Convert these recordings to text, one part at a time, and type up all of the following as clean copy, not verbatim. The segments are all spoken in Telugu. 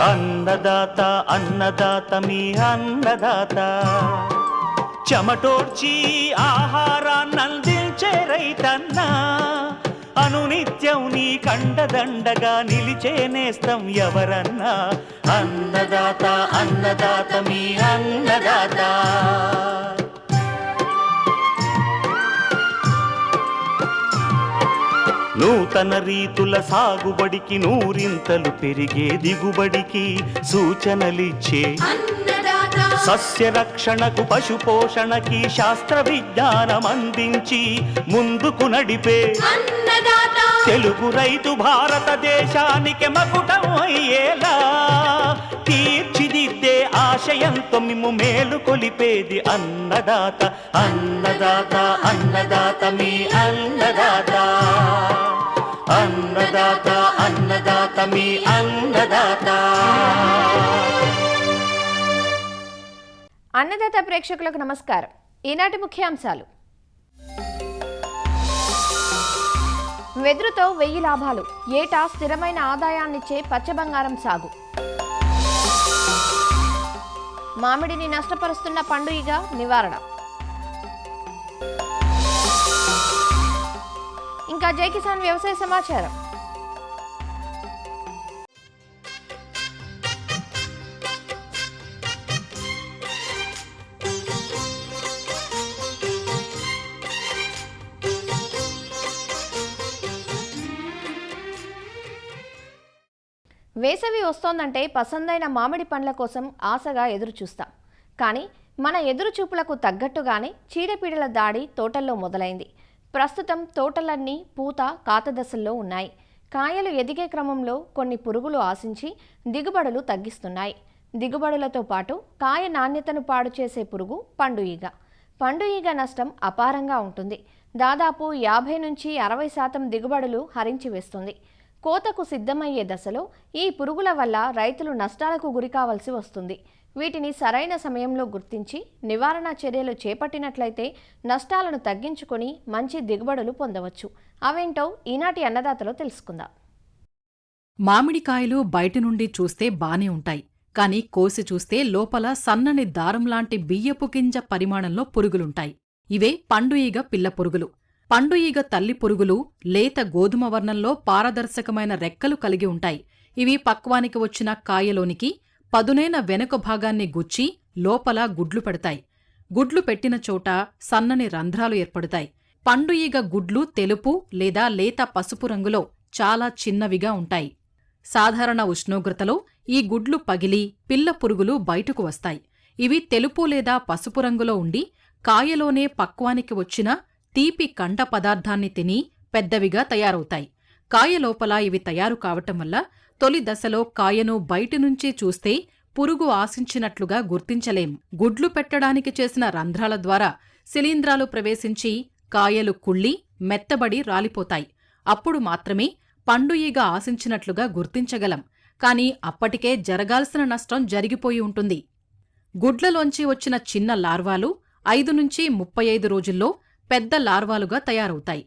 అన్నదాత అన్నదాత మీ అన్నదాత, చెమటోడ్చి ఆహారాన్నందించే రైతన్న, అనునిత్యం నీ కండదండగా నిలిచే నేస్తం ఎవరన్నా. అన్నదాత అన్నదాత మీ అన్నదాత. నూతన రీతుల సాగుబడికి, నూరింతలు పెరిగే దిగుబడికి సూచనలిచ్చే సస్య రక్షణకు, పశు పోషణకి శాస్త్ర విజ్ఞానం అందించి ముందుకు నడిపే తెలుగు రైతు భారతదేశానికి మకుటం అయ్యేలా తీర్చిదిద్దే ఆశయంతో మిమ్ము మేలు కొలిపేది అన్నదాత. అన్నదాత అన్నదాత మీ అన్నదాత. అన్నదాత అన్నదాత మీ అన్నదాత. అన్నదాత ప్రేక్షకులకు నమస్కారం. ఈనాటి ముఖ్యాంశాలు: వెదురుతో 1000 లాభాలు, ఏటా స్థిరమైన ఆదాయాన్నిచ్చే పచ్చబంగారం సాగు. మామిడిని నష్టపరుస్తున్న పండుగ నివారణ. ఇంకా జై కిసాన్ వ్యవసాయ సమాచారం. వేసవి వస్తోందంటే పసందైన మామిడి పండ్ల కోసం ఆశగా ఎదురుచూస్తాం. కానీ మన ఎదురుచూపులకు తగ్గట్టుగానే చీడపీడల దాడి తోటల్లో మొదలైంది. ప్రస్తుతం తోటలన్నీ పూత కాత దశల్లో ఉన్నాయి. కాయలు ఎదిగే క్రమంలో కొన్ని పురుగులు ఆశించి దిగుబడులు తగ్గిస్తున్నాయి. దిగుబడులతో పాటు కాయ నాణ్యతను పాడు చేసే పురుగు పండు ఈగ. పండు ఈగ నష్టం అపారంగా ఉంటుంది. దాదాపు 50 నుంచి 60% దిగుబడులు హరించి వేస్తుంది. కోతకు సిద్ధమయ్యే దశలో ఈ పురుగుల వల్ల రైతులు నష్టాలకు గురికావలసి వస్తుంది. వీటిని సరైన సమయంలో గుర్తించి నివారణ చర్యలు చేపట్టినట్లయితే నష్టాలను తగ్గించుకొని మంచి దిగుబడులు పొందవచ్చు. అవేంటో ఈనాటి అన్నదాతలో తెలుసుకుందాం. మామిడికాయలు బయట నుండి చూస్తే బానే ఉంటాయి. కానీ కోసి చూస్తే లోపల సన్నని దారం లాంటి బియ్యపు గింజ పరిమాణంలో పురుగులుంటాయి. ఇవే పండు ఈగ పిల్ల పురుగులు. పండు ఈగ తల్లి పురుగులు లేత గోధుమ వర్ణంలో పారదర్శకమైన రెక్కలు కలిగి ఉంటాయి. ఇవి పక్వానికి వచ్చిన కాయలోనికి పదునైన వెనుక భాగాన్ని గుచ్చి లోపల గుడ్లు పెడతాయి. గుడ్లు పెట్టిన చోట సన్నని రంధ్రాలు ఏర్పడతాయి. పండు ఈగ గుడ్లు తెలుపు లేదా లేత పసుపు రంగులో చాలా చిన్నవిగా ఉంటాయి. సాధారణ ఉష్ణోగ్రతలో ఈ గుడ్లు పగిలి పిల్ల పురుగులు బయటకు వస్తాయి. ఇవి తెలుపు లేదా పసుపు రంగులో ఉండి కాయలోనే పక్వానికి వచ్చిన తీపి కండ పదార్థాన్ని తిని పెద్దవిగా తయారవుతాయి. కాయ లోపల ఇవి తయారు కావటం వల్ల తొలి దశలో కాయను బయటినుంచి చూస్తే పురుగు ఆశించినట్లుగా గుర్తించలేం. గుడ్లు పెట్టడానికి చేసిన రంధ్రాల ద్వారా శిలీంధ్రాలు ప్రవేశించి కాయలు కుళ్ళి మెత్తబడి రాలిపోతాయి. అప్పుడు మాత్రమే పండు ఈగ ఆశించినట్లుగా గుర్తించగలం. కాని అప్పటికే జరగాల్సిన నష్టం జరిగిపోయి ఉంటుంది. గుడ్లలోంచి వచ్చిన చిన్న లార్వాలు 5 నుంచి 35 రోజుల్లో పెద్ద లార్వాలుగా తయారవుతాయి.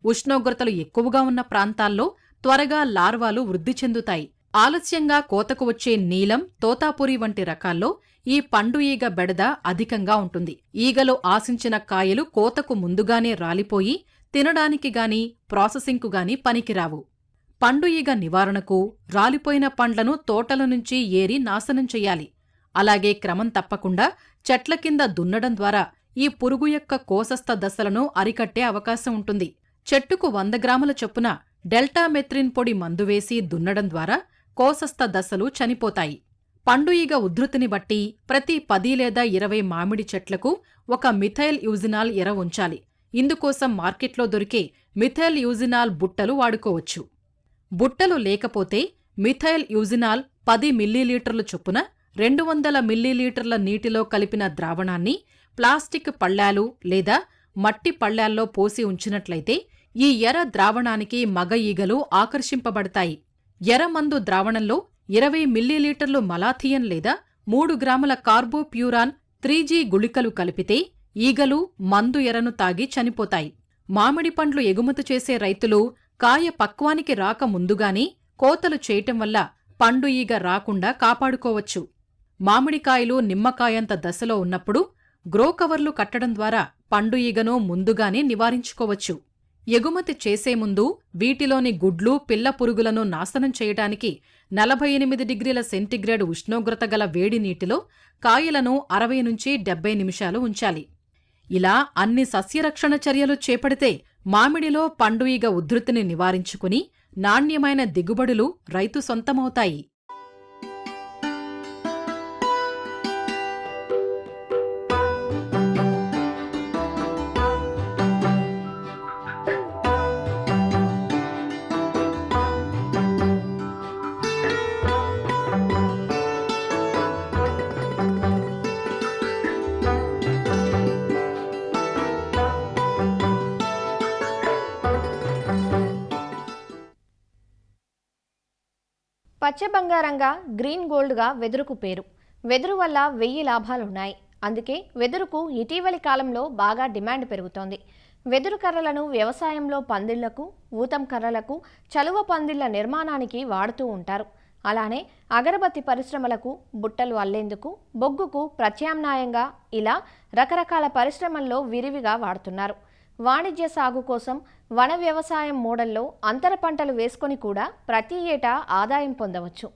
ఉష్ణోగ్రతలు ఎక్కువగా ఉన్న ప్రాంతాల్లో త్వరగా లార్వాలు వృద్ధి చెందుతాయి. ఆలస్యంగా కోతకు వచ్చే నీలం, తోతాపురి వంటి రకాల్లో ఈ పండు ఈగ బెడద అధికంగా ఉంటుంది. ఈగలు ఆశించిన కాయలు కోతకు ముందుగానే రాలిపోయి తినడానికి గాని ప్రాసెసింగ్కు గాని పనికిరావు. పండు ఈగ నివారణకు రాలిపోయిన పండ్లను తోటల నుంచి ఏరి నాశనం చెయ్యాలి. అలాగే క్రమం తప్పకుండా చెట్ల కింద దున్నడం ద్వారా ఈ పురుగు యొక్క కోసస్థ దశలను అరికట్టే అవకాశం ఉంటుంది. చెట్టుకు 100 గ్రాముల చొప్పున డెల్టామెత్రిన్ పొడి మందువేసి దున్నడం ద్వారా కోసస్థ దశలు చనిపోతాయి. పండు ఈగ ఉధృతిని బట్టి ప్రతి 10 లేదా 20 మామిడి చెట్లకు ఒక మిథైల్ యూజినాల్ ఎర ఉంచాలి. ఇందుకోసం మార్కెట్లో దొరికే మిథైల్ యూజినాల్ బుట్టలు వాడుకోవచ్చు. బుట్టలు లేకపోతే మిథైల్ యూజినాల్ 10 మిల్లీలీటర్ల చొప్పున 200 మిల్లీలీటర్ల నీటిలో కలిపిన ద్రావణాన్ని ప్లాస్టిక్ పళ్ళ్యాలు లేదా మట్టి పళ్ళ్యాల్లో పోసి ఉంచినట్లయితే ఈ ఎర ద్రావణానికి మగ ఈగలు ఆకర్షింపబడతాయి. ఎర్రమందు ద్రావణంలో 20 మిల్లీలీటర్లు మలాథియన్ లేదా 3 గ్రాముల కార్బోప్యూరాన్ 3G గుళికలు కలిపితే ఈగలు మందు ఎరను తాగి చనిపోతాయి. మామిడి పండ్లు ఎగుమతి చేసే రైతులు కాయ పక్వానికి రాక ముందుగానే కోతలు చేయటం వల్ల పండు ఈగ రాకుండా కాపాడుకోవచ్చు. మామిడికాయలు నిమ్మకాయంత దశలో ఉన్నప్పుడు గ్రో కవర్లు కట్టడం ద్వారా పండు ఈగను ముందుగానే నివారించుకోవచ్చు. ఎగుమతి చేసే ముందు వీటిలోని గుడ్లు, పిల్ల పురుగులను నాశనం చేయటానికి 48 డిగ్రీల సెంటీగ్రేడ్ ఉష్ణోగ్రత గల వేడి నీటిలో కాయలను 60 నుంచి 70 నిమిషాలు ఉంచాలి. ఇలా అన్ని సస్యరక్షణ చర్యలు చేపడితే మామిడిలో పండు ఈగ ఉధృతిని నివారించుకుని నాణ్యమైన దిగుబడులు రైతు సొంతమవుతాయి. పచ్చ బంగారంగా, గ్రీన్ గోల్డ్గా వెదురుకు పేరు. వెదురు వల్ల 1000 లాభాలున్నాయి. అందుకే వెదురుకు ఇటీవలి కాలంలో బాగా డిమాండ్ పెరుగుతోంది. వెదురు కర్రలను వ్యవసాయంలో పందిళ్లకు, ఊతం కర్రలకు, చలువ పందిళ్ల నిర్మాణానికి వాడుతూ ఉంటారు. అలానే అగరబత్తి పరిశ్రమలకు, బుట్టలు అల్లేందుకు, బొగ్గుకు ప్రత్యామ్నాయంగా ఇలా రకరకాల పరిశ్రమల్లో విరివిగా వాడుతున్నారు. వాణిజ్య సాగు కోసం వన వ్యవసాయం మోడల్లో అంతర పంటలు వేసుకొని కూడా ప్రతి ఏటా ఆదాయం పొందవచ్చు.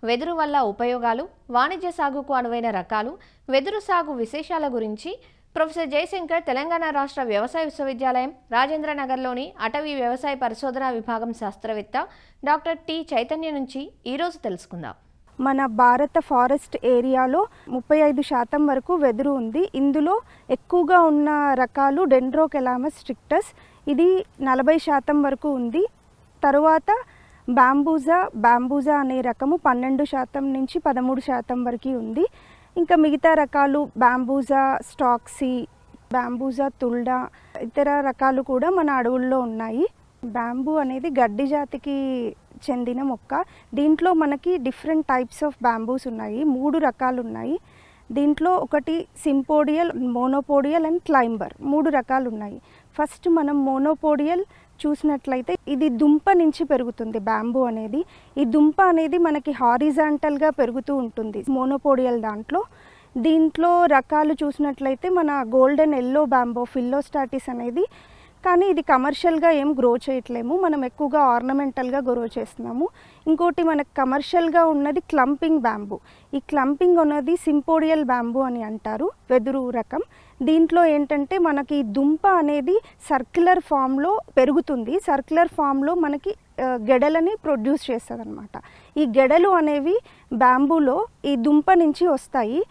వెదురు వల్ల ఉపయోగాలు, వాణిజ్య సాగుకు అనువైన రకాలు, వెదురు సాగు విశేషాల గురించి ప్రొఫెసర్ జయశంకర్ తెలంగాణ రాష్ట్ర వ్యవసాయ విశ్వవిద్యాలయం రాజేంద్రనగర్లోని అటవీ వ్యవసాయ పరిశోధనా విభాగం శాస్త్రవేత్త డాక్టర్ టి చైతన్య నుంచి ఈరోజు తెలుసుకుందాం. మన భారత ఫారెస్ట్ ఏరియాలో 35% వరకు వెదురు ఉంది. ఇందులో ఎక్కువగా ఉన్న రకాలు డెండ్రోకెలామస్ స్ట్రిక్టస్, ఇది 40% వరకు ఉంది. తరువాత బాంబూజా అనే రకము 12% నుంచి 13% వరకు ఉంది. ఇంకా మిగతా రకాలు బాంబూజా స్టాక్సీ, బాంబూజా తుల్డా, ఇతర రకాలు కూడా మన అడవుల్లో ఉన్నాయి. బ్యాంబూ అనేది గడ్డి జాతికి చెందిన మొక్క. దీంట్లో మనకి డిఫరెంట్ టైప్స్ ఆఫ్ బ్యాంబూస్ ఉన్నాయి. 3 రకాలు ఉన్నాయి. దీంట్లో ఒకటి సింపోడియల్, మోనోపోడియల్ అండ్ క్లైంబర్, 3 రకాలు ఉన్నాయి. ఫస్ట్ మనం మోనోపోడియల్ చూసినట్లయితే ఇది దుంప నుంచి పెరుగుతుంది. బ్యాంబూ అనేది, ఈ దుంప అనేది మనకి హారిజాంటల్గా పెరుగుతూ ఉంటుంది మోనోపోడియల్ దాంట్లో. దీంట్లో రకాలు చూసినట్లయితే మన గోల్డెన్ ఎల్లో బ్యాంబో, ఫిల్లోస్టాటిస్ అనేది, కానీ ఇది కమర్షియల్గా ఏం గ్రో చేయట్లేము, మనం ఎక్కువగా ఆర్నమెంటల్గా గ్రో చేస్తున్నాము. ఇంకోటి మనకు కమర్షియల్గా ఉన్నది క్లంపింగ్ బ్యాంబూ. ఈ క్లంపింగ్ ఉన్నది సింపోడియల్ బ్యాంబూ అని అంటారు, వెదురు రకం. దీంట్లో ఏంటంటే మనకి దుంప అనేది సర్క్యులర్ ఫామ్లో పెరుగుతుంది. సర్క్యులర్ ఫామ్లో మనకి గెడలని ప్రొడ్యూస్ చేస్తుంది అనమాట. ఈ గెడలు అనేవి బ్యాంబూలో ఈ దుంప నుంచి వస్తాయి.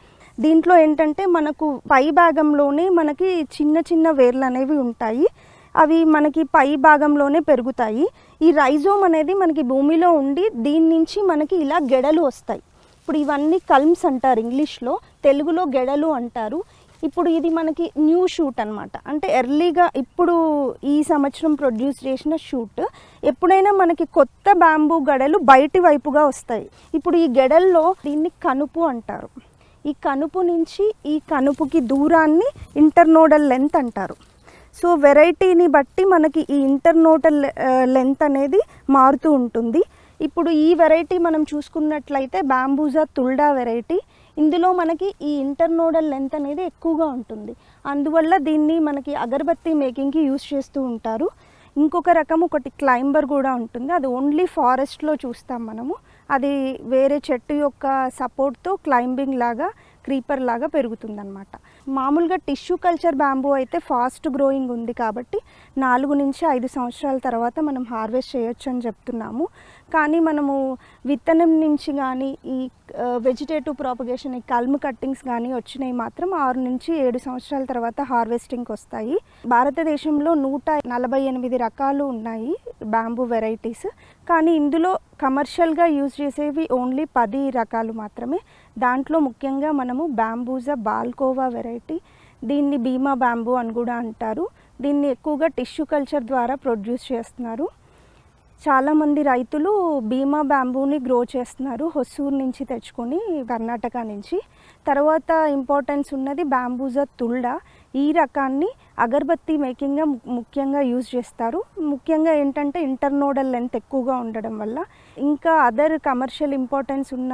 దీంట్లో ఏంటంటే మనకు పై భాగంలోనే మనకి చిన్న చిన్న వేర్లు అనేవి ఉంటాయి. అవి మనకి పై భాగంలోనే పెరుగుతాయి. ఈ రైజోమ్ అనేది మనకి భూమిలో ఉండి దీని నుంచి మనకి ఇలా గెడలు వస్తాయి. ఇప్పుడు ఇవన్నీ కల్మ్స్ అంటారు ఇంగ్లీష్లో, తెలుగులో గెడలు అంటారు. ఇప్పుడు ఇది మనకి న్యూ షూట్ అనమాట, అంటే ఎర్లీగా ఇప్పుడు ఈ సంవత్సరం ప్రొడ్యూస్ చేసిన షూట్. ఎప్పుడైనా మనకి కొత్త బ్యాంబూ గెడలు బయటి వైపుగా వస్తాయి. ఇప్పుడు ఈ గెడల్లో దీన్ని కనుపు అంటారు. ఈ కనుపు నుంచి ఈ కనుపుకి దూరాన్ని ఇంటర్నోడల్ లెంత్ అంటారు. సో వెరైటీని బట్టి మనకి ఈ ఇంటర్నోడల్ లెంత్ అనేది మారుతూ ఉంటుంది. ఇప్పుడు ఈ వెరైటీ మనం చూసుకున్నట్లయితే బాంబూజా తుల్డా వెరైటీ. ఇందులో మనకి ఈ ఇంటర్నోడల్ లెంత్ అనేది ఎక్కువగా ఉంటుంది. అందువల్ల దీన్ని మనకి అగరబత్తి మేకింగ్కి యూజ్ చేస్తూ ఉంటారు. ఇంకొక రకం ఒకటి క్లైంబర్ కూడా ఉంటుంది, అది ఓన్లీ ఫారెస్ట్లో చూస్తాం మనము. అది వేరే చెట్టు యొక్క సపోర్ట్తో క్లైంబింగ్ లాగా, క్రీపర్ లాగా పెరుగుతుందన్నమాట. మామూలుగా టిష్యూ కల్చర్ బ్యాంబూ అయితే ఫాస్ట్ గ్రోయింగ్ ఉంది కాబట్టి 4 నుంచి 5 సంవత్సరాల తర్వాత మనం హార్వెస్ట్ చేయొచ్చు అని చెప్తున్నాము. కానీ మనము విత్తనం నుంచి కానీ ఈ వెజిటేటివ్ ప్రాపగేషన్, ఈ కల్మ్ కట్టింగ్స్ కానీ వచ్చినాయి మాత్రం 6 నుంచి 7 సంవత్సరాల తర్వాత హార్వెస్టింగ్కి వస్తాయి. భారతదేశంలో 148 రకాలు ఉన్నాయి బ్యాంబూ వెరైటీస్. కానీ ఇందులో కమర్షియల్గా యూజ్ చేసేవి ఓన్లీ 10 రకాలు మాత్రమే. దాంట్లో ముఖ్యంగా మనము బాంబూజా బాల్కోవా వెరైటీ, దీన్ని బీమా బ్యాంబూ అని కూడా అంటారు. దీన్ని ఎక్కువగా టిష్యూ కల్చర్ ద్వారా ప్రొడ్యూస్ చేస్తున్నారు. చాలామంది రైతులు బీమా బ్యాంబూని గ్రో చేస్తున్నారు హొసూర్ నుంచి తెచ్చుకొని, కర్ణాటక నుంచి. తర్వాత ఇంపార్టెన్స్ ఉన్నది బాంబూజా తుల్డా. ఈ రకాన్ని అగరబత్తి మేకింగ్గా ముఖ్యంగా యూజ్ చేస్తారు. ముఖ్యంగా ఏంటంటే ఇంటర్నోడల్ లెంత్ ఎక్కువగా ఉండడం వల్ల. ఇంకా అదర్ కమర్షియల్ ఇంపార్టెన్స్ ఉన్న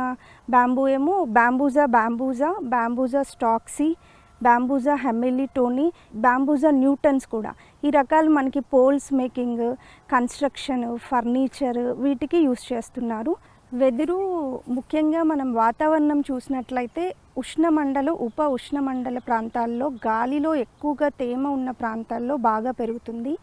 బ్యాంబూ ఏమో బ్యాంబూజా స్టాక్సీ, బ్యాంబూజా హెమిలిటోనీ, బ్యాంబూజా న్యూటన్స్ కూడా. ఈ రకాలు మనకి పోల్స్ మేకింగ్, కన్స్ట్రక్షన్, ఫర్నిచర్ వీటికి యూస్ చేస్తున్నారు. వెదురు ముఖ్యంగా మనం వాతావరణం చూసినట్లయితే ఉప ఉష్ణమండల ప్రాంతాల్లో గాలిలో ఎక్కువగా తేమ ఉన్న ప్రాంతాల్లో బాగా పెరుగుతుంది.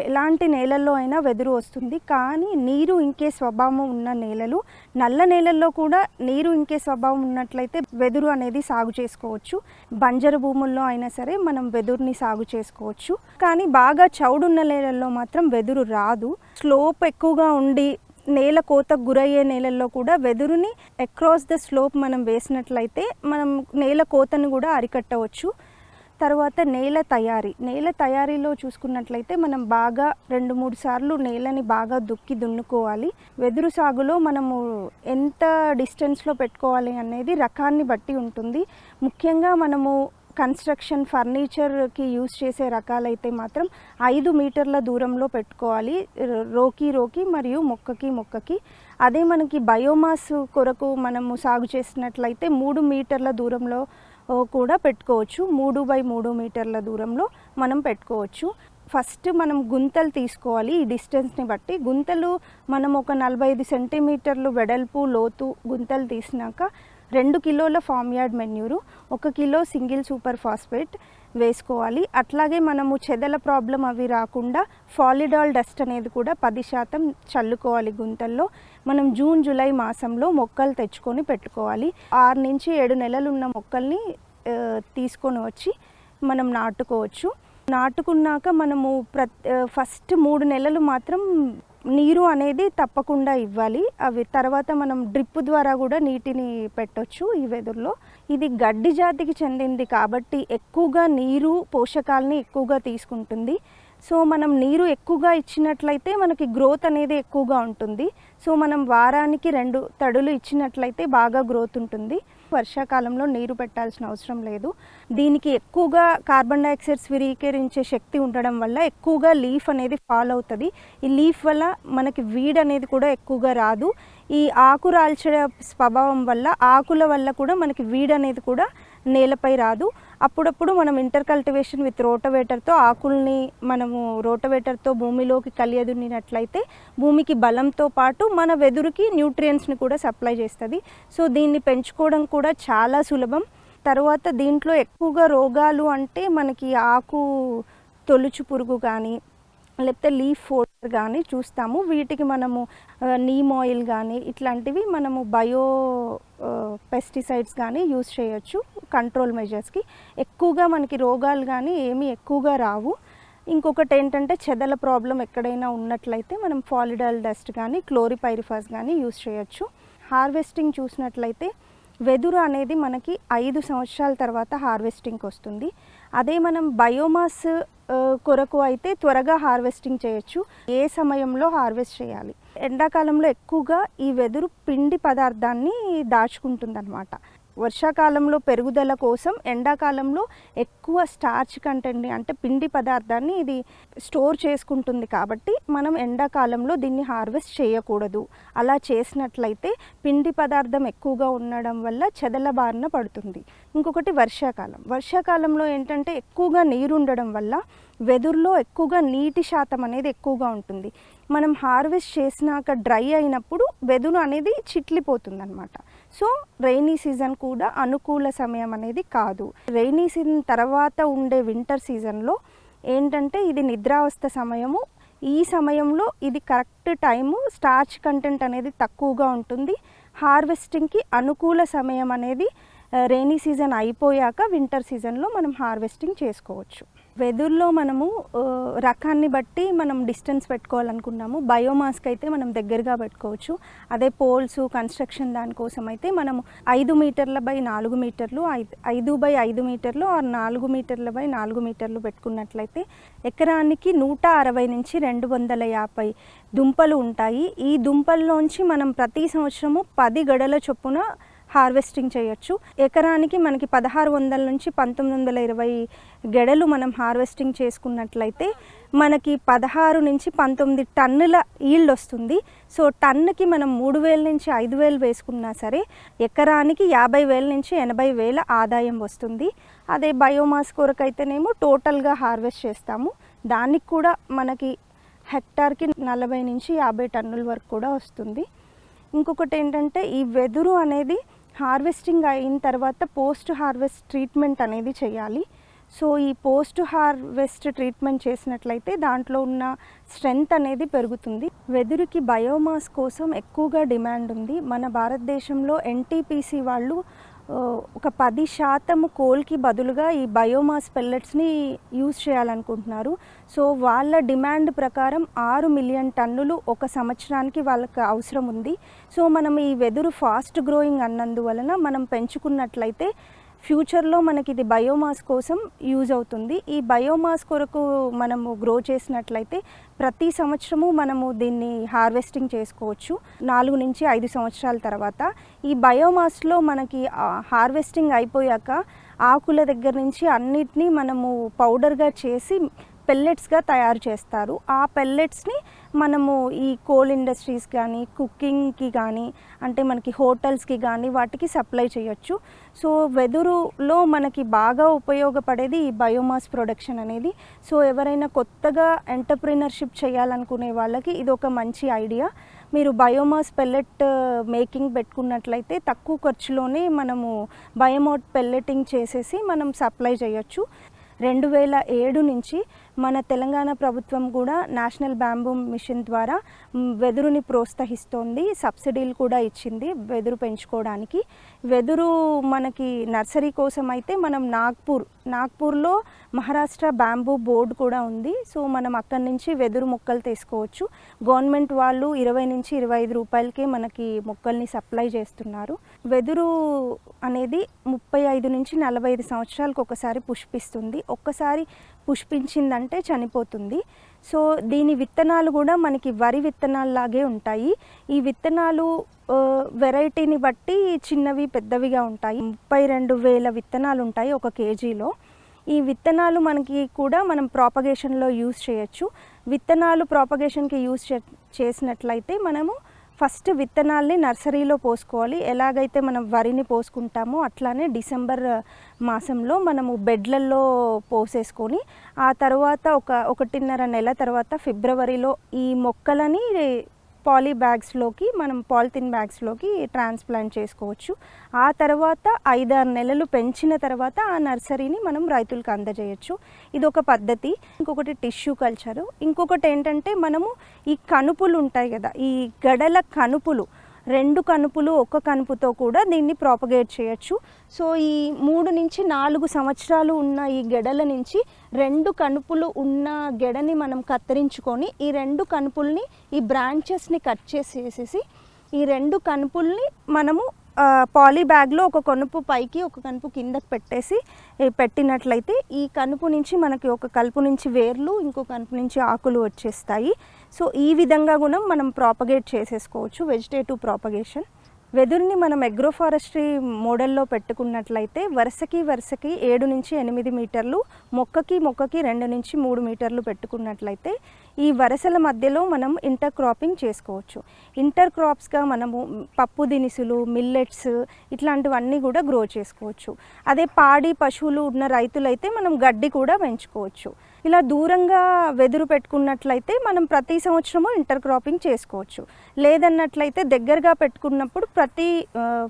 ఎలాంటి నేలల్లో అయినా వెదురు వస్తుంది. కానీ నీరు ఇంకే స్వభావం ఉన్న నేలలు, నల్ల నేలల్లో కూడా నీరు ఇంకే స్వభావం ఉన్నట్లయితే వెదురు అనేది సాగు చేసుకోవచ్చు. బంజరు భూముల్లో అయినా సరే మనం వెదురుని సాగు చేసుకోవచ్చు. కానీ బాగా చౌడున్న నేలల్లో మాత్రం వెదురు రాదు. స్లోప్ ఎక్కువగా ఉండి నేల కోతకు గురయ్యే నేలల్లో కూడా వెదురుని అక్రాస్ ద స్లోప్ మనం వేసినట్లయితే మనం నేల కోతను కూడా అరికట్టవచ్చు. తర్వాత నేల తయారీలో చూసుకున్నట్లయితే మనం బాగా 2-3 సార్లు నేలని బాగా దున్నుకోవాలి. వెదురు సాగులో మనము ఎంత డిస్టెన్స్లో పెట్టుకోవాలి అనేది రకాన్ని బట్టి ఉంటుంది. ముఖ్యంగా మనము కన్స్ట్రక్షన్ ఫర్నిచర్కి యూజ్ చేసే రకాలైతే మాత్రం 5 మీటర్ల దూరంలో పెట్టుకోవాలి, రోకి మరియు మొక్కకి. అదే మనకి బయోమాస్ కొరకు మనము సాగు చేసినట్లయితే 3 మీటర్ల దూరంలో కూడా పెట్టుకోవచ్చు. 3x3 మీటర్ల దూరంలో మనం పెట్టుకోవచ్చు. ఫస్ట్ మనం గుంతలు తీసుకోవాలి. ఈ డిస్టెన్స్ని బట్టి గుంతలు మనం ఒక 45 సెంటీమీటర్లు వెడల్పు లోతు గుంతలు తీసినాక 2 కిలోల form yard manure, 1 kilo single super phosphate వేసుకోవాలి. అట్లాగే మనము చెదల ప్రాబ్లం అవి రాకుండా ఫాలిడాల్ డస్ట్ అనేది కూడా 10% చల్లుకోవాలి గుంతల్లో. మనం జూన్-జూలై మాసంలో మొక్కలు తెచ్చుకొని పెట్టుకోవాలి. 6 నుంచి 7 నెలలు ఉన్న మొక్కల్ని తీసుకొని వచ్చి మనం నాటుకోవచ్చు. నాటుకున్నాక మనము ఫస్ట్ 3 నెలలు మాత్రం నీరు అనేది తప్పకుండా ఇవ్వాలి. అవి తర్వాత మనం డ్రిప్ ద్వారా కూడా నీటిని పెట్టొచ్చు. ఈ వెదురులో ఇది గడ్డి జాతికి చెందింది కాబట్టి ఎక్కువగా నీరు పోషకాలని ఎక్కువగా తీసుకుంటుంది. సో మనం నీరు ఎక్కువగా ఇచ్చినట్లయితే మనకి గ్రోత్ అనేది ఎక్కువగా ఉంటుంది. సో మనం వారానికి 2 తడులు ఇచ్చినట్లయితే బాగా గ్రోత్ ఉంటుంది. వర్షాకాలంలో నీరు పెట్టాల్సిన అవసరం లేదు. దీనికి ఎక్కువగా కార్బన్ డైఆక్సైడ్ స్వీకరించే శక్తి ఉండడం వల్ల ఎక్కువగా లీఫ్ అనేది ఫాల్ అవుతుంది. ఈ లీఫ్ వల్ల మనకి వీడ్ అనేది కూడా ఎక్కువగా రాదు. ఈ ఆకు రాల్చే స్వభావం వల్ల ఆకుల వల్ల కూడా మనకి వీడ్ అనేది కూడా నేలపై రాదు. అప్పుడప్పుడు మనం ఇంటర్ కల్టివేషన్ విత్ రోటవేటర్తో ఆకుల్ని మనము రోటవేటర్తో భూమిలోకి కలియదున్నినట్లయితే భూమికి బలంతో పాటు మన వెదురుకి న్యూట్రియంట్స్ని కూడా సప్లై చేస్తుంది. సో దీన్ని పెంచుకోవడం కూడా చాలా సులభం. తర్వాత దీంట్లో ఎక్కువగా రోగాలు అంటే మనకి ఆకు తొలుచు పురుగు కానీ లేకపోతే లీఫ్ ఫోల్డర్ కానీ చూస్తాము. వీటికి మనము నీమ్ ఆయిల్ కానీ ఇట్లాంటివి మనము బయో పెస్టిసైడ్స్ కానీ యూజ్ చేయొచ్చు కంట్రోల్ మెజర్స్కి. ఎక్కువగా మనకి రోగాలు కానీ ఏమీ ఎక్కువగా రావు. ఇంకొకటి ఏంటంటే చెదల ప్రాబ్లం ఎక్కడైనా ఉన్నట్లయితే మనం ఫాలిడాల్ డస్ట్ కానీ క్లోరిపైరిఫాస్ కానీ యూజ్ చేయొచ్చు. హార్వెస్టింగ్ చూసినట్లయితే వెదురు అనేది మనకి 5 సంవత్సరాల తర్వాత హార్వెస్టింగ్కి వస్తుంది. అదే మనం బయోమాస్ కొరకు అయితే త్వరగా హార్వెస్టింగ్ చేయొచ్చు. ఏ సమయంలో హార్వెస్ట్ చేయాలి? ఎండాకాలంలో ఎక్కువగా ఈ వెదురు పిండి పదార్థాన్ని దాచుకుంటుందన్నమాట. వర్షాకాలంలో పెరుగుదల కోసం ఎండాకాలంలో ఎక్కువ స్టార్చ్ కంటెంట్ని అంటే పిండి పదార్థాన్ని ఇది స్టోర్ చేసుకుంటుంది. కాబట్టి మనం ఎండాకాలంలో దీన్ని హార్వెస్ట్ చేయకూడదు. అలా చేసినట్లయితే పిండి పదార్థం ఎక్కువగా ఉండడం వల్ల చెదల బారిన పడుతుంది. ఇంకొకటి వర్షాకాలంలో ఏంటంటే ఎక్కువగా నీరు ఉండడం వల్ల వెదురులో ఎక్కువగా నీటి శాతం అనేది ఎక్కువగా ఉంటుంది. మనం హార్వెస్ట్ చేసినాక డ్రై అయినప్పుడు వెదురు అనేది చిట్లిపోతుంది అన్నమాట. సో రైనీ సీజన్ కూడా అనుకూల సమయం అనేది కాదు. రైనీ సీజన్ తర్వాత ఉండే వింటర్ సీజన్లో ఏంటంటే ఇది నిద్రావస్థ సమయము. ఈ సమయంలో ఇది కరెక్ట్ టైము. స్టార్చ్ కంటెంట్ అనేది తక్కువగా ఉంటుంది. హార్వెస్టింగ్కి అనుకూల సమయం అనేది రైనీ సీజన్ అయిపోయాక వింటర్ సీజన్లో మనం హార్వెస్టింగ్ చేసుకోవచ్చు. వెదురులో మనము రకాన్ని బట్టి మనం డిస్టెన్స్ పెట్టుకోవాలనుకున్నాము. బయోమాస్కి అయితే మనం దగ్గరగా పెట్టుకోవచ్చు. అదే పోల్స్ కన్స్ట్రక్షన్ దానికోసం అయితే మనము 5 మీటర్ల బై 4 మీటర్లు 5x5 మీటర్లు 4 మీటర్ల బై 4 మీటర్లు పెట్టుకున్నట్లయితే ఎకరానికి 160 నుంచి 250 దుంపలు ఉంటాయి. ఈ దుంపల్లోంచి మనం ప్రతి సంవత్సరము 10 గడల చొప్పున హార్వెస్టింగ్ చేయొచ్చు. ఎకరానికి మనకి 1600 నుంచి 1920 గెడలు మనం హార్వెస్టింగ్ చేసుకున్నట్లయితే మనకి 16 నుంచి 19 టన్నుల ఈల్డ్ వస్తుంది. సో టన్నుకి మనం 3000 నుంచి 5000 వేసుకున్నా సరే ఎకరానికి 50,000 నుంచి 80,000 ఆదాయం వస్తుంది. అదే బయోమాస్ కొరకైతేనేమో టోటల్గా హార్వెస్ట్ చేస్తాము. దానికి కూడా మనకి హెక్టార్కి 40 నుంచి 50 టన్నుల వరకు కూడా వస్తుంది. ఇంకొకటి ఏంటంటే ఈ వెదురు అనేది హార్వెస్టింగ్ అయిన తర్వాత పోస్ట్ హార్వెస్ట్ ట్రీట్మెంట్ అనేది చేయాలి. సో ఈ పోస్ట్ హార్వెస్ట్ ట్రీట్మెంట్ చేసినట్లయితే దాంట్లో ఉన్న స్ట్రెంగ్త్ అనేది పెరుగుతుంది. వెదురుకి బయోమాస్ కోసం ఎక్కువగా డిమాండ్ ఉంది. మన భారతదేశంలో ఎన్టీపీసీ వాళ్ళు ఒక 10% కోల్కి బదులుగా ఈ బయోమాస్ పెల్లెట్స్ని యూజ్ చేయాలనుకుంటున్నారు. సో వాళ్ళ డిమాండ్ ప్రకారం 6 మిలియన్ టన్నులు ఒక సంవత్సరానికి వాళ్ళకి అవసరం ఉంది. సో మనం ఈ వెదురు ఫాస్ట్ గ్రోయింగ్ అన్నందువలన మనం పెంచుకున్నట్లయితే ఫ్యూచర్లో మనకి ఇది బయోమాస్ కోసం యూజ్ అవుతుంది. ఈ బయోమాస్ కొరకు మనము గ్రో చేసినట్లయితే ప్రతి సంవత్సరము మనము దీన్ని హార్వెస్టింగ్ చేసుకోవచ్చు 4 నుంచి 5 సంవత్సరాల తర్వాత. ఈ బయోమాస్లో మనకి హార్వెస్టింగ్ అయిపోయాక ఆకుల దగ్గర నుంచి అన్నిటినీ మనము పౌడర్గా చేసి పెల్లెట్స్గా తయారు చేస్తారు. ఆ పెల్లెట్స్ని మనము ఈ కోల్ ఇండస్ట్రీస్ కానీ కుకింగ్కి కానీ అంటే మనకి హోటల్స్కి కానీ వాటికి సప్లై చేయొచ్చు. సో వెదురులో మనకి బాగా ఉపయోగపడేది ఈ బయోమాస్ ప్రొడక్షన్ అనేది. సో ఎవరైనా కొత్తగా ఎంటర్ప్రినర్షిప్ చేయాలనుకునే వాళ్ళకి ఇది ఒక మంచి ఐడియా. మీరు బయోమాస్ పెల్లెట్ మేకింగ్ పెట్టుకున్నట్లయితే తక్కువ ఖర్చులోనే మనము బయోమాస్ పెల్లెటింగ్ చేసేసి మనం సప్లై చేయొచ్చు. 2007 నుంచి మన తెలంగాణ ప్రభుత్వం కూడా నేషనల్ బ్యాంబూ మిషన్ ద్వారా వెదురుని ప్రోత్సహిస్తోంది. సబ్సిడీలు కూడా ఇచ్చింది వెదురు పెంచుకోవడానికి. వెదురు మనకి నర్సరీ కోసం అయితే మనం నాగ్పూర్లో మహారాష్ట్ర బ్యాంబూ బోర్డు కూడా ఉంది. సో మనం అక్కడి నుంచి వెదురు మొక్కలు తీసుకోవచ్చు. గవర్నమెంట్ వాళ్ళు 20 నుంచి 25 రూపాయలకే మనకి మొక్కల్ని సప్లై చేస్తున్నారు. వెదురు అనేది 35 నుంచి 45 సంవత్సరాలకు ఒకసారి పుష్పిస్తుంది. ఒక్కసారి పుష్పించిందంటే చనిపోతుంది. సో దీని విత్తనాలు కూడా మనకి వరి విత్తనాల్లాగే ఉంటాయి. ఈ విత్తనాలు వెరైటీని బట్టి చిన్నవి పెద్దవిగా ఉంటాయి. 32,000 విత్తనాలు ఉంటాయి 1 కేజీలో. ఈ విత్తనాలు మనకి కూడా మనం ప్రాపగేషన్లో యూజ్ చేయొచ్చు. విత్తనాలు ప్రాపగేషన్కి యూజ్ చేసినట్లయితే మనము ఫస్ట్ విత్తనాల్ని నర్సరీలో పోసుకోవాలి. ఎలాగైతే మనం వరిని పోసుకుంటామో అట్లానే డిసెంబర్ మాసంలో మనము బెడ్లలో పోసేసుకొని ఆ తర్వాత 1.5 నెల తర్వాత ఫిబ్రవరిలో ఈ మొక్కలని పాలిథిన్ బ్యాగ్స్లోకి ట్రాన్స్ప్లాంట్ చేసుకోవచ్చు. ఆ తర్వాత 5-6 నెలలు పెంచిన తర్వాత ఆ నర్సరీని మనం రైతులకు అందజేయచ్చు. ఇది ఒక పద్ధతి. ఇంకొకటి టిష్యూ కల్చరు. ఇంకొకటి ఏంటంటే మనము ఈ కనుపులు ఉంటాయి కదా, ఈ గడల కనుపులు 2 కనుపులు 1 కనుపుతో కూడా దీన్ని ప్రాపగేట్ చేయొచ్చు. సో ఈ 3 నుంచి 4 సంవత్సరాలు ఉన్న ఈ గెడల నుంచి 2 కనుపులు ఉన్న గెడని మనం కత్తిరించుకొని ఈ 2 కనుపుల్ని ఈ బ్రాంచెస్ని కట్ చేసేసి ఈ 2 కనుపుల్ని మనము పాలీ బ్యాగ్లో 1 కనుపు పైకి 1 కనుపు కిందకి పెట్టినట్లయితే ఈ కనుపు నుంచి మనకి 1 కలుపు నుంచి వేర్లు, ఇంకో కనుపు నుంచి ఆకులు వచ్చేస్తాయి. సో ఈ విధంగా కూడా మనం ప్రాపగేట్ చేసేసుకోవచ్చు. Vegetative propagation. వెదురుని మనం అగ్రోఫారెస్ట్రీ మోడల్లో పెట్టుకున్నట్లయితే వరుసకి 7 నుంచి 8 మీటర్లు, మొక్కకి 2 నుంచి 3 మీటర్లు పెట్టుకున్నట్లయితే ఈ వరుసల మధ్యలో మనం ఇంటర్ క్రాపింగ్ చేసుకోవచ్చు. ఇంటర్ క్రాప్స్గా మనము పప్పు దినుసులు, మిల్లెట్స్ ఇట్లాంటివన్నీ కూడా గ్రో చేసుకోవచ్చు. అదే పాడి పశువులు ఉన్న రైతులైతే మనం గడ్డి కూడా పెంచుకోవచ్చు. ఇలా దూరంగా వెదురు పెట్టుకున్నట్లయితే మనం ప్రతి సంవత్సరము ఇంటర్ క్రాపింగ్ చేసుకోవచ్చు. లేదన్నట్లయితే దగ్గరగా పెట్టుకున్నప్పుడు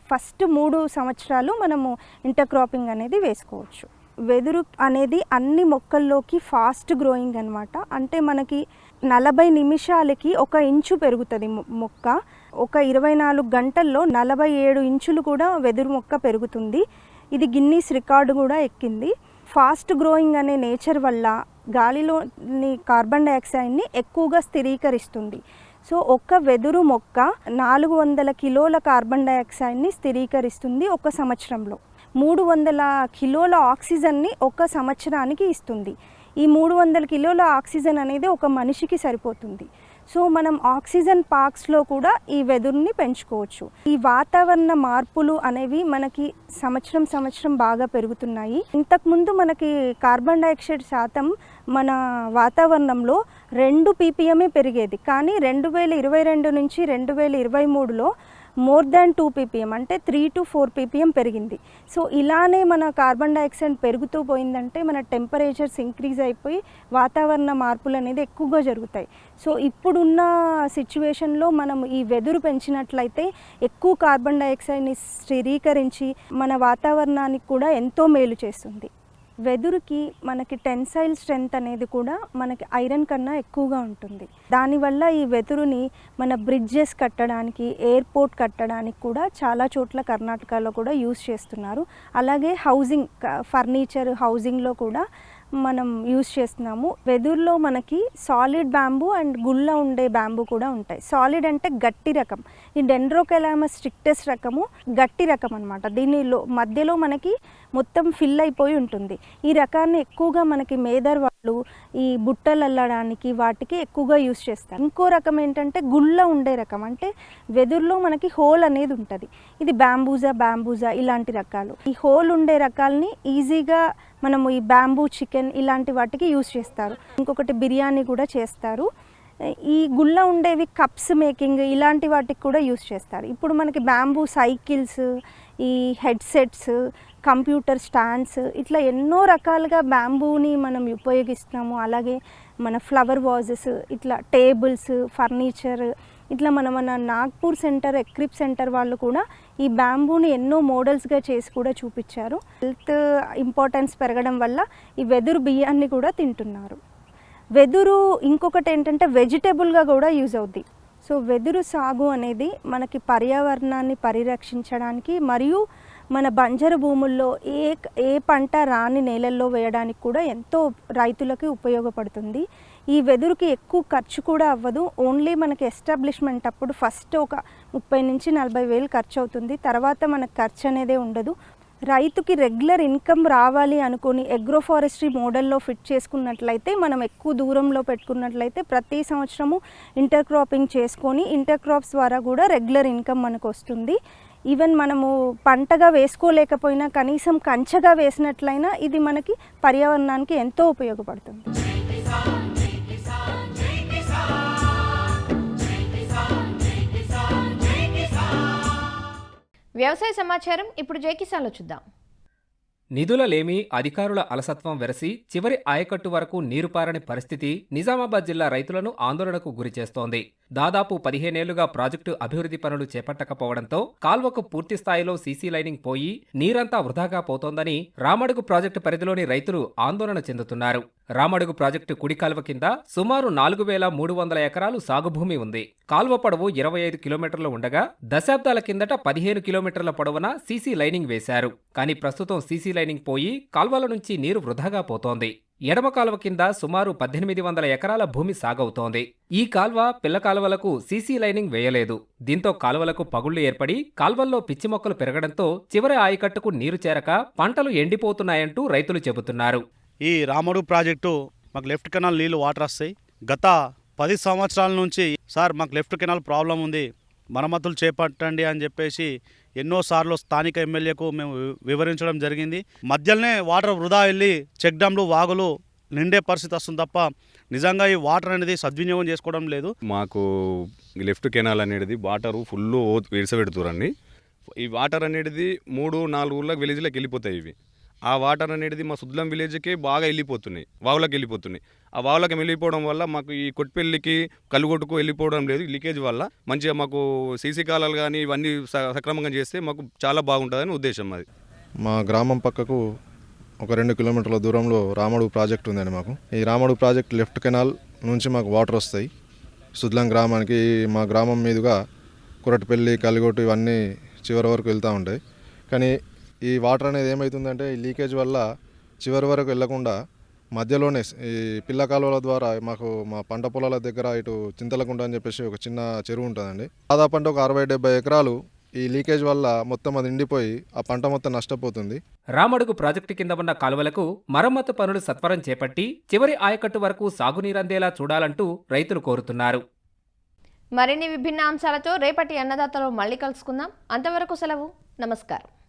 ఫస్ట్ 3 సంవత్సరాలు మనము ఇంటర్ క్రాపింగ్ అనేది వేసుకోవచ్చు. వెదురు అనేది అన్ని మొక్కల్లోకి ఫాస్ట్ గ్రోయింగ్ అనమాట. అంటే మనకి 40 నిమిషాలకి 1 ఇంచు పెరుగుతుంది మొక్క. ఒక 24 గంటల్లో 47 ఇంచులు కూడా వెదురు మొక్క పెరుగుతుంది. ఇది గిన్నీస్ రికార్డు కూడా ఎక్కింది. ఫాస్ట్ గ్రోయింగ్ అనే నేచర్ వల్ల గాలిలోని కార్బన్ డైఆక్సైడ్ని ఎక్కువగా స్థిరీకరిస్తుంది. సో ఒక వెదురు మొక్క 400 కిలోల కార్బన్ డైఆక్సైడ్ని స్థిరీకరిస్తుంది 1 సంవత్సరంలో. 300 కిలోల ఆక్సిజన్ని 1 సంవత్సరానికి ఇస్తుంది. ఈ 300 కిలోల ఆక్సిజన్ అనేది ఒక మనిషికి సరిపోతుంది. సో మనం ఆక్సిజన్ పార్క్స్లో కూడా ఈ వెదురుని పెంచుకోవచ్చు. ఈ వాతావరణ మార్పులు అనేవి మనకి సంవత్సరం బాగా పెరుగుతున్నాయి. ఇంతకుముందు మనకి కార్బన్ డైఆక్సైడ్ శాతం మన వాతావరణంలో 2 ppm పెరిగేది, కానీ 2022 నుంచి 2023లో మోర్ దాన్ 2 ppm అంటే 3 to 4 ppm పెరిగింది. సో ఇలానే మన కార్బన్ డైఆక్సైడ్ పెరుగుతూ పోయిందంటే మన టెంపరేచర్స్ ఇంక్రీజ్ అయిపోయి వాతావరణ మార్పులు అనేది ఎక్కువగా జరుగుతాయి. సో ఇప్పుడున్న సిచ్యువేషన్లో మనం ఈ వెదురు పెంచినట్లయితే ఎక్కువ కార్బన్ డైఆక్సైడ్ని స్థిరీకరించి మన వాతావరణానికి కూడా ఎంతో మేలు చేస్తుంది. వెదురుకి మనకి టెన్సైల్ స్ట్రెంగ్త్ అనేది కూడా మనకి ఐరన్ కన్నా ఎక్కువగా ఉంటుంది. దానివల్ల ఈ వెదురుని మన బ్రిడ్జెస్ కట్టడానికి, ఎయిర్పోర్ట్ కట్టడానికి కూడా చాలా చోట్ల కర్ణాటకలో కూడా యూజ్ చేస్తున్నారు. అలాగే హౌసింగ్, ఫర్నిచర్ హౌసింగ్లో కూడా మనం యూజ్ చేస్తున్నాము. వెదురులో మనకి సాలిడ్ బ్యాంబూ అండ్ గుళ్ళ ఉండే బ్యాంబూ కూడా ఉంటాయి. సాలిడ్ అంటే గట్టి రకం, ఈ డెండ్రోకెలామస్ స్ట్రిక్టస్ రకము గట్టి రకం అనమాట. దీనిలో మధ్యలో మనకి మొత్తం ఫిల్ అయిపోయి ఉంటుంది. ఈ రకాన్ని ఎక్కువగా మనకి మేదర్ వాళ్ళు ఈ బుట్టలు అల్లడానికి వాటికి ఎక్కువగా యూజ్ చేస్తారు. ఇంకో రకం ఏంటంటే గుళ్ళ ఉండే రకం, అంటే వెదురులో మనకి హోల్ అనేది ఉంటుంది. ఇది బ్యాంబూజా ఇలాంటి రకాలు. ఈ హోల్ ఉండే రకాలని ఈజీగా మనము ఈ బ్యాంబూ చికెన్ ఇలాంటి వాటికి యూజ్ చేస్తారు. ఇంకొకటి బిర్యానీ కూడా చేస్తారు. ఈ గుళ్ళ ఉండేవి కప్స్ మేకింగ్ ఇలాంటి వాటికి కూడా యూజ్ చేస్తారు. ఇప్పుడు మనకి బ్యాంబూ సైకిల్స్, ఈ హెడ్సెట్స్, కంప్యూటర్ స్టాండ్స్ ఇట్లా ఎన్నో రకాలుగా బ్యాంబూని మనం ఉపయోగిస్తున్నాము. అలాగే మన ఫ్లవర్ వాజెస్, ఇట్లా టేబుల్స్, ఫర్నిచర్, ఇట్లా మన నాగ్పూర్ సెంటర్, ఎక్రిప్ సెంటర్ వాళ్ళు కూడా ఈ బ్యాంబూని ఎన్నో మోడల్స్గా చేసి కూడా చూపించారు. హెల్త్ ఇంపార్టెన్స్ పెరగడం వల్ల ఈ వెదురు బియ్యాన్ని కూడా తింటున్నారు. వెదురు ఇంకొకటి ఏంటంటే వెజిటేబుల్గా కూడా యూజ్ అవుద్ది. సో వెదురు సాగు అనేది మనకి పర్యావరణాన్ని పరిరక్షించడానికి మరియు మన బంజరు భూముల్లో ఏ పంట రాని నేలల్లో వేయడానికి కూడా ఎంతో రైతులకి ఉపయోగపడుతుంది. ఈ వెదురుకి ఎక్కువ ఖర్చు కూడా అవ్వదు. ఓన్లీ మనకి ఎస్టాబ్లిష్మెంట్ అప్పుడు ఫస్ట్ ఒక 30 నుంచి 40 వేలు ఖర్చు అవుతుంది. తర్వాత మనకు ఖర్చు అనేదే ఉండదు. రైతుకి రెగ్యులర్ ఇన్కమ్ రావాలి అనుకుని అగ్రో ఫారెస్ట్రీ మోడల్లో ఫిట్ చేసుకున్నట్లయితే, మనం ఎక్కువ దూరంలో పెట్టుకున్నట్లయితే ప్రతి సంవత్సరము ఇంటర్ క్రాపింగ్ చేసుకొని ఇంటర్ క్రాప్స్ ద్వారా కూడా రెగ్యులర్ ఇన్కమ్ మనకు వస్తుంది. ఈవెన్ మనము పంటగా వేసుకోలేకపోయినా కనీసం కంచెగా వేసినట్లయినా ఇది మనకి పర్యావరణానికి ఎంతో ఉపయోగపడుతుంది. వ్యవసాయ సమాచారం ఇప్పుడు జై కిసాన్లో చూద్దాం. నిధుల లేమి, అధికారుల అలసత్వం వెరసి చివరి ఆయకట్టు వరకు నీరుపారని పరిస్థితి నిజామాబాద్ జిల్లా రైతులను ఆందోళనకు గురిచేస్తోంది. దాదాపు 15 ఏళ్లుగా ప్రాజెక్టు అభివృద్ధి పనులు చేపట్టకపోవడంతో కాల్వకు పూర్తి స్థాయిలో సీసీ లైనింగ్ పోయి నీరంతా వృధాగా పోతోందని రామడుగు ప్రాజెక్టు పరిధిలోని రైతులు ఆందోళన చెందుతున్నారు. రామడుగు ప్రాజెక్టు కుడి కాల్వ కింద సుమారు 4300 ఎకరాలు సాగుభూమి ఉంది. కాల్వ పొడవు 25 కిలోమీటర్లు ఉండగా దశాబ్దాల కిందట 15 కిలోమీటర్ల పొడవున సీసీ లైనింగ్ వేశారు. కానీ ప్రస్తుతం సీసీ లైనింగ్ పోయి కాల్వల నుంచి నీరు వృధాగా పోతోంది. ఎడమ కాల్వ కింద సుమారు 1800 ఎకరాల భూమి సాగవుతోంది. ఈ కాల్వ, పిల్ల కాల్వలకు సీసీ లైనింగ్ వేయలేదు. దీంతో కాల్వలకు పగుళ్లు ఏర్పడి కాల్వల్లో పిచ్చి మొక్కలు పెరగడంతో చివరి ఆయకట్టుకు నీరు చేరక పంటలు ఎండిపోతున్నాయంటూ రైతులు చెబుతున్నారు. ఈ రామడుగు ప్రాజెక్టు మాకు లెఫ్ట్ కెనాల్ నీళ్లు వాటర్ వస్తాయి. గత 10 సంవత్సరాల నుంచి సార్ మాకు లెఫ్ట్ కెనాల్ ప్రాబ్లం ఉంది, మరమ్మతులు చేపట్టండి అని చెప్పేసి ఎన్నోసార్లు స్థానిక ఎమ్మెల్యేకు మేము వివరించడం జరిగింది. మధ్యలోనే వాటర్ వృధా వెళ్ళి చెక్ డ్యామ్లు, వాగులు నిండే పరిస్థితి వస్తుంది తప్ప నిజంగా ఈ వాటర్ అనేది సద్వినియోగం చేసుకోవడం లేదు. మాకు లెఫ్ట్ కెనాల్ అనేది వాటరు ఫుల్ విడిసపెడుతురండి. ఈ వాటర్ అనేది 3-4 ఊళ్ళకి విలేజ్లోకి వెళ్ళిపోతాయి. ఇవి ఆ వాటర్ అనేది మా సుద్లం విలేజ్కే బాగా వెళ్ళిపోతున్నాయి, వాగులకు వెళ్ళిపోతున్నాయి. ఆ వాగులకు వెళ్ళిపోవడం వల్ల మాకు ఈ కొట్టిపల్లికి, కలుగొట్టుకు వెళ్ళిపోవడం లేదు. లీకేజ్ వల్ల మంచిగా మాకు సీసీ కాలాలు కానీ ఇవన్నీ సక్రమంగా చేస్తే మాకు చాలా బాగుంటుందని ఉద్దేశం. అది మా గ్రామం పక్కకు ఒక 2 కిలోమీటర్ల దూరంలో రామడుగు ప్రాజెక్ట్ ఉందండి. మాకు ఈ రామడుగు ప్రాజెక్ట్ లెఫ్ట్ కెనాల్ నుంచి మాకు వాటర్ వస్తాయి సుద్లం గ్రామానికి. మా గ్రామం మీదుగా కురటిపల్లి, కలిగొట్టు ఇవన్నీ చివరి వరకు వెళ్తూ ఉంటాయి. కానీ ఈ వాటర్ అనేది ఏమవుతుందంటే ఈ లీకేజ్ వల్ల చివరి వరకు వెళ్లకుండా మధ్యలోనే ఈ పిల్ల కాలువల ద్వారా మాకు మా పంట పొలాల దగ్గర ఇటు చింతలకుంట అని చెప్పేసి ఒక చిన్న చెరువు ఉంటుందండి. దాదాపు అంటే ఒక 60-70 ఎకరాలు ఈ లీకేజ్ వల్ల మొత్తం అది నిండిపోయి ఆ పంట మొత్తం నష్టపోతుంది. రామడుగు ప్రాజెక్టు కింద ఉన్న కాలువలకు మరమ్మతు పనులు సత్వరం చేపట్టి చివరి ఆయకట్టు వరకు సాగునీరందేలా చూడాలంటూ రైతులు కోరుతున్నారు. మరిన్ని విభిన్న అంశాలతో రేపటి అన్నదాతలో మళ్ళీ కలుసుకుందాం. అంతవరకు సెలవు. నమస్కారం.